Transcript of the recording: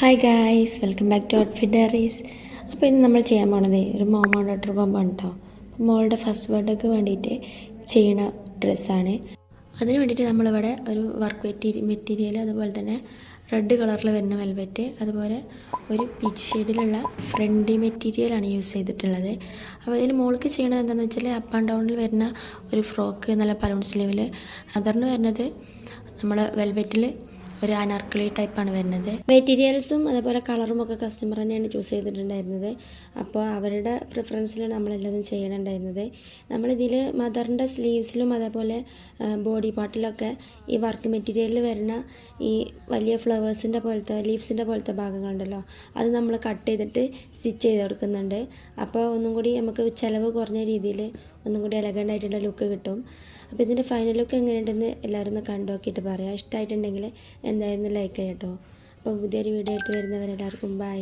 Hi guys, welcome back to outfit diaries. അപ്പോൾ ഇന്ന് നമ്മൾ ചെയ്യാൻ പോണത് ഒരു മോമോ ഡോട്ടർ കോമ്പോ ആണ് കേട്ടോ. മോളുടെ ഫസ്റ്റ് ബർത്ത്ഡേക്ക് വേണ്ടിയിട്ട് ചെയ്യണ ഡ്രസ്സാണ്. അതിന് വേണ്ടിയിട്ട് നമ്മളിവിടെ ഒരു വർക്ക് മെറ്റീരിയൽ, അതുപോലെ തന്നെ റെഡ് കളറിൽ വരുന്ന വെൽവെറ്റ്, അതുപോലെ ഒരു പീച്ച് ഷെയ്ഡിലുള്ള ഫ്രണ്ടി മെറ്റീരിയലാണ് യൂസ് ചെയ്തിട്ടുള്ളത്. അപ്പോൾ ഇതിൽ മോൾക്ക് ചെയ്യണത് എന്താണെന്ന് വെച്ചാൽ അപ്പ് ആൻഡ് ഡൗണിൽ വരുന്ന ഒരു ഫ്രോക്ക്, നല്ല പലൂൺ സ്ലീവിൽ. അതറിന് വരുന്നത് നമ്മൾ വെൽവെറ്റിൽ ഒരു അനാർക്കലി ടൈപ്പാണ് വരുന്നത്. മെറ്റീരിയൽസും അതുപോലെ കളറും ഒക്കെ കസ്റ്റമർ തന്നെയാണ് ചൂസ് ചെയ്തിട്ടുണ്ടായിരുന്നത്. അപ്പോൾ അവരുടെ പ്രിഫറൻസിലാണ് നമ്മളെല്ലാതും ചെയ്യണുണ്ടായിരുന്നത്. നമ്മളിതിൽ മദറിൻ്റെ സ്ലീവ്സിലും അതേപോലെ ബോഡി പാർട്ടിലൊക്കെ ഈ വർക്ക് മെറ്റീരിയലിൽ വരുന്ന ഈ വലിയ ഫ്ലവേഴ്സിൻ്റെ പോലത്തെ, ലീവ്സിൻ്റെ പോലത്തെ ഭാഗങ്ങളുണ്ടല്ലോ, അത് നമ്മൾ കട്ട് ചെയ്തിട്ട് സ്റ്റിച്ച് ചെയ്ത് കൊടുക്കുന്നുണ്ട്. അപ്പോൾ ഒന്നും കൂടി നമുക്ക് ചിലവ് കുറഞ്ഞ രീതിയിൽ ഒന്നും കൂടി എലഗൻ്റ് ആയിട്ടുള്ള ലുക്ക് കിട്ടും. അപ്പോൾ ഇതിൻ്റെ ഫൈനൽ ലുക്ക് എങ്ങനെയുണ്ടെന്ന് എല്ലാവരും ഒന്ന് കണ്ടു നോക്കിയിട്ട് പറയാം. ഇഷ്ടമായിട്ടുണ്ടെങ്കിൽ എന്തായാലും ലൈക്ക് ചെയ്യാം കേട്ടോ. അപ്പോൾ പുതിയൊരു വീഡിയോ ആയിട്ട് വരുന്നവരെല്ലാവർക്കും ബൈ.